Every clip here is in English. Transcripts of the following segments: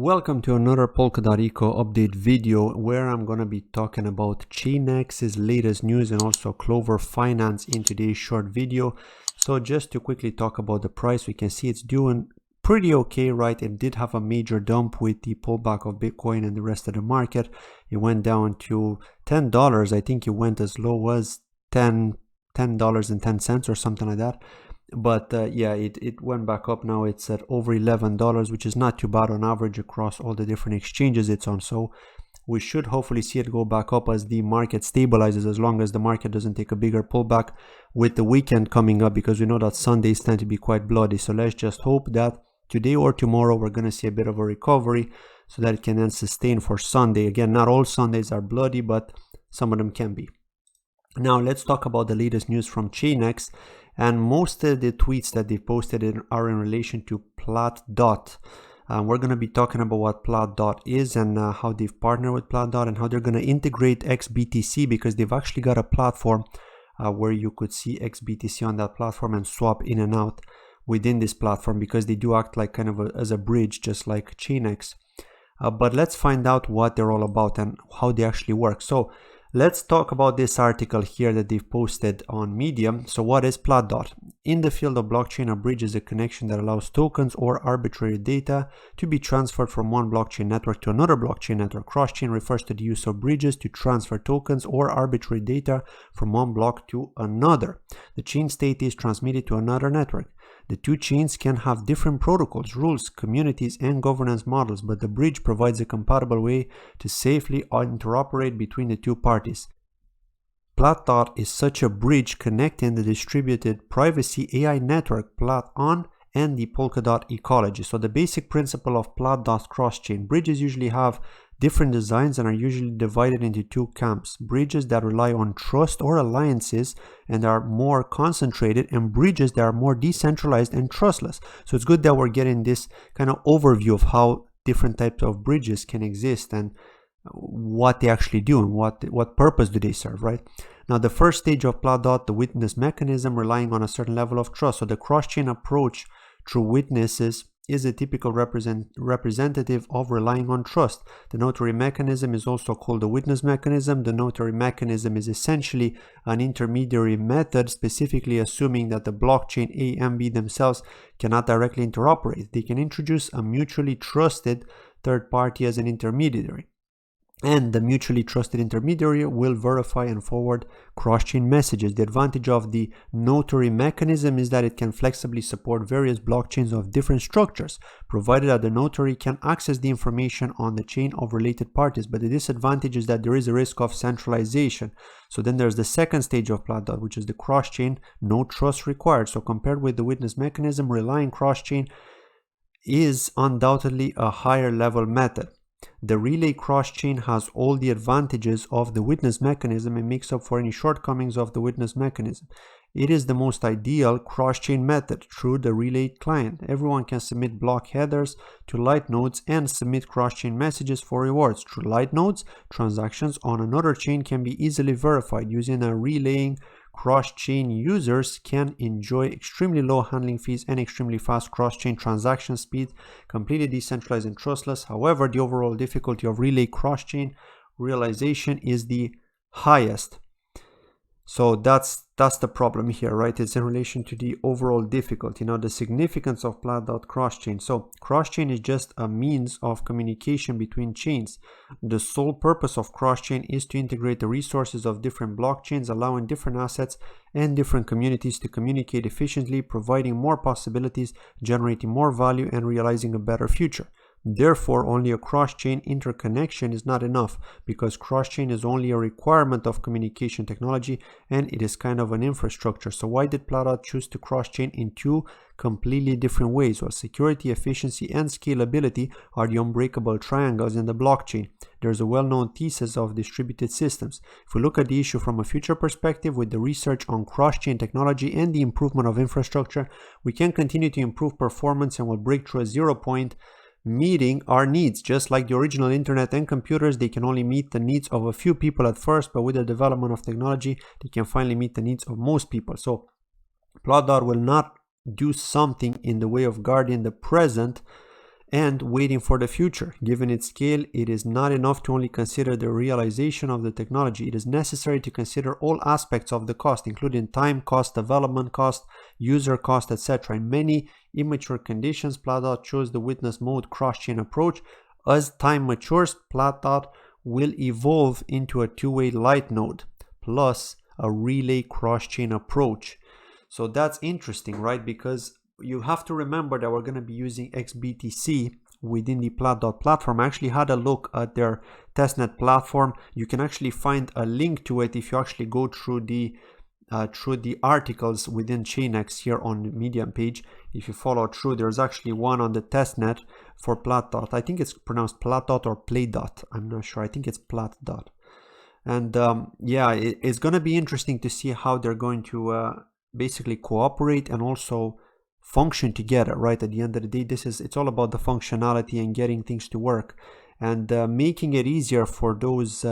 Welcome to another Polkadot Eco update video where I'm going to be talking about ChainX's latest news and also Clover Finance in today's short video. So just to quickly talk about the price, we can see it's doing pretty okay, right? It did have a major dump with the pullback of Bitcoin and the rest of the market. It went down to $10. I think it went as low as $10.10 or something like that. But yeah, it went back up. Now it's at over $11, which is not too bad on average across all the different exchanges it's on. So we should hopefully see it go back up as the market stabilizes, as long as the market doesn't take a bigger pullback with the weekend coming up, because we know that Sundays tend to be quite bloody. So let's just hope that today or tomorrow we're going to see a bit of a recovery so that it can then sustain for Sunday. Again, not all Sundays are bloody, but some of them can be. Now let's talk about the latest news from ChainX. And most of the tweets that they posted are in relation to PlatDOT. We're going to be talking about what PlatDOT is and how they've partnered with PlatDOT and how they're going to integrate XBTC, because they've actually got a platform where you could see XBTC on that platform and swap in and out within this platform, because they do act like kind of as a bridge, just like ChainX. But let's find out what they're all about and how they actually work. So let's talk about this article here that they've posted on Medium. So what is PlatDOT? In the field of blockchain, a bridge is a connection that allows tokens or arbitrary data to be transferred from one blockchain network to another blockchain network. Cross-chain refers to the use of bridges to transfer tokens or arbitrary data from one block to another. The chain state is transmitted to another network. The two chains can have different protocols, rules, communities, and governance models, but the bridge provides a compatible way to safely interoperate between the two parties. PlatDOT is such a bridge connecting the distributed privacy AI network PlatOn and the Polkadot ecology. So the basic principle of PlatDOT cross-chain bridges usually have different designs and are usually divided into two camps: bridges that rely on trust or alliances and are more concentrated, and bridges that are more decentralized and trustless. So it's good that we're getting this kind of overview of how different types of bridges can exist and what they actually do and what purpose do they serve, right? Now, the first stage of PlatDOT, the witness mechanism, relying on a certain level of trust. So the cross-chain approach through witnesses is a typical representative of relying on trust. The notary mechanism is also called the witness mechanism. The notary mechanism is essentially an intermediary method, specifically assuming that the blockchain A and B themselves cannot directly interoperate. They can introduce a mutually trusted third party as an intermediary, and the mutually trusted intermediary will verify and forward cross-chain messages. The advantage of the notary mechanism is that it can flexibly support various blockchains of different structures, provided that the notary can access the information on the chain of related parties. But the disadvantage is that there is a risk of centralization. So then there's the second stage of PlatDOT, which is the cross-chain, no trust required. So compared with the witness mechanism, relying cross-chain is undoubtedly a higher level method. The relay cross-chain has all the advantages of the witness mechanism and makes up for any shortcomings of the witness mechanism. It is the most ideal cross-chain method through the relay client. Everyone can submit block headers to light nodes and submit cross-chain messages for rewards. Through light nodes, transactions on another chain can be easily verified. Using a relaying cross-chain, users can enjoy extremely low handling fees and extremely fast cross-chain transaction speed, completely decentralized and trustless. However, the overall difficulty of relay cross-chain realization is the highest. So that's the problem here, right? It's in relation to the overall difficulty. Now, the significance of PlatDOT cross-chain. So cross-chain is just a means of communication between chains. The sole purpose of cross-chain is to integrate the resources of different blockchains, allowing different assets and different communities to communicate efficiently, providing more possibilities, generating more value, and realizing a better future. Therefore, only a cross-chain interconnection is not enough, because cross-chain is only a requirement of communication technology and it is kind of an infrastructure. So why did PlatDOT choose to cross-chain in two completely different ways? Well, security, efficiency, and scalability are the unbreakable triangles in the blockchain. There's a well-known thesis of distributed systems. If we look at the issue from a future perspective, with the research on cross-chain technology and the improvement of infrastructure, we can continue to improve performance and will break through a 0 point, meeting our needs. Just like the original internet and computers, they can only meet the needs of a few people at first, but with the development of technology, they can finally meet the needs of most people. So PlatDOT will not do something in the way of guarding the present and waiting for the future. Given its scale, it is not enough to only consider the realization of the technology. It is necessary to consider all aspects of the cost, including time cost, development cost, user cost, etc. In many immature conditions, PlatDOT chose the witness mode cross-chain approach. As time matures, PlatDOT will evolve into a two-way light node plus a relay cross-chain approach. So that's interesting, right? Because you have to remember that we're going to be using XBTC within the PlatDOT platform. I actually had a look at their testnet platform. You can actually find a link to it if you actually go through the articles within ChainX here on the Medium page. If you follow through, there's actually one on the testnet for PlatDOT. I think it's pronounced PlatDOT or PlayDOT. I'm not sure. I think it's PlatDOT. And yeah, it's going to be interesting to see how they're going to basically cooperate and also function together, right? At the end of the day, it's all about the functionality and getting things to work and making it easier for those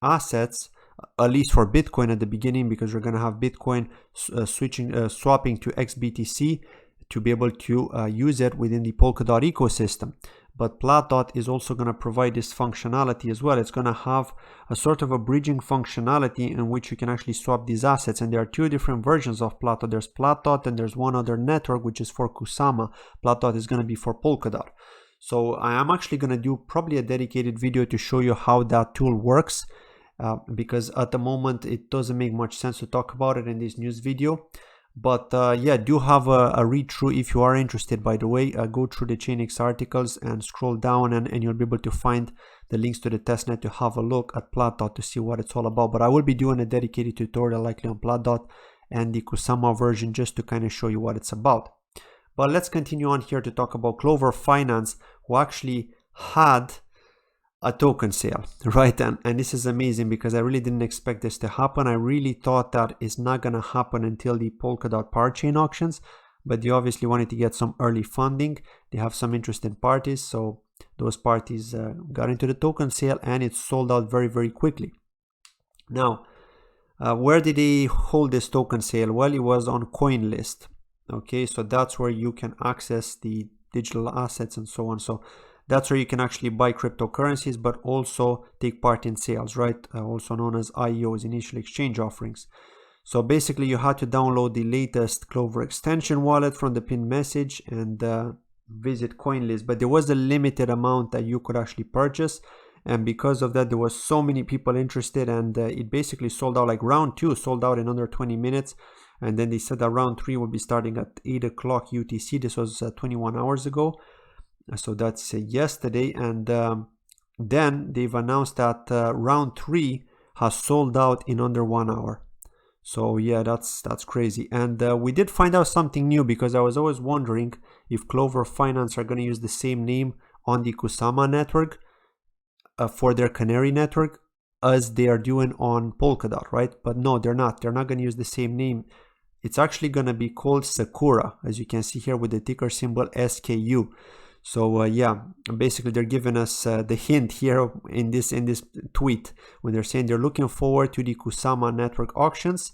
assets, at least for Bitcoin at the beginning, because we're going to have Bitcoin swapping to XBTC to be able to use it within the Polkadot ecosystem. But PlatDOT is also going to provide this functionality as well. It's going to have a sort of a bridging functionality in which you can actually swap these assets. And there are two different versions of PlatDOT. There's PlatDOT and there's one other network, which is for Kusama. PlatDOT is going to be for Polkadot. So I am actually going to do probably a dedicated video to show you how that tool works. Because at the moment, it doesn't make much sense to talk about it in this news video. But yeah, do have a read through if you are interested. By the way, go through the ChainX articles and scroll down and you'll be able to find the links to the testnet to have a look at PlatDOT to see what it's all about. But I will be doing a dedicated tutorial likely on PlatDOT and the Kusama version just to kind of show you what it's about. But let's continue on here to talk about Clover Finance, who actually had a token sale, right? And this is amazing because I really didn't expect this to happen. I really thought that it's not going to happen until the Polkadot parachain auctions, but they obviously wanted to get some early funding. They have some interested parties, so those parties got into the token sale and it sold out very, very quickly. Now, where did they hold this token sale? Well, it was on CoinList. Okay, so that's where you can access the digital assets and so on. So that's where you can actually buy cryptocurrencies, but also take part in sales, right? Also known as IEOs, initial exchange offerings. So basically, you had to download the latest Clover extension wallet from the pinned message and visit CoinList. But there was a limited amount that you could actually purchase. And because of that, there was so many people interested and it basically sold out. Like round 2 sold out in under 20 minutes. And then they said that round 3 will be starting at 8 o'clock UTC. This was 21 hours ago. So that's yesterday, and then they've announced that round 3 has sold out in under 1 hour. So yeah, that's crazy. And we did find out something new, because I was always wondering if Clover Finance are going to use the same name on the Kusama network for their canary network as they are doing on Polkadot, right? But no, they're not. They're not going to use the same name. It's actually going to be called Sakura, as you can see here with the ticker symbol SKU. So yeah, basically they're giving us the hint here in this tweet when they're saying they're looking forward to the Kusama network auctions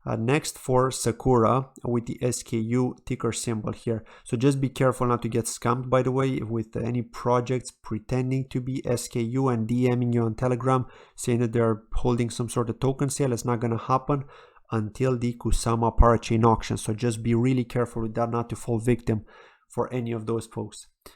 next for Sakura with the SKU ticker symbol here. So just be careful not to get scammed, by the way, with any projects pretending to be SKU and DMing you on Telegram saying that they're holding some sort of token sale. It's not going to happen until the Kusama parachain auction. So just be really careful with that, not to fall victim for any of those folks.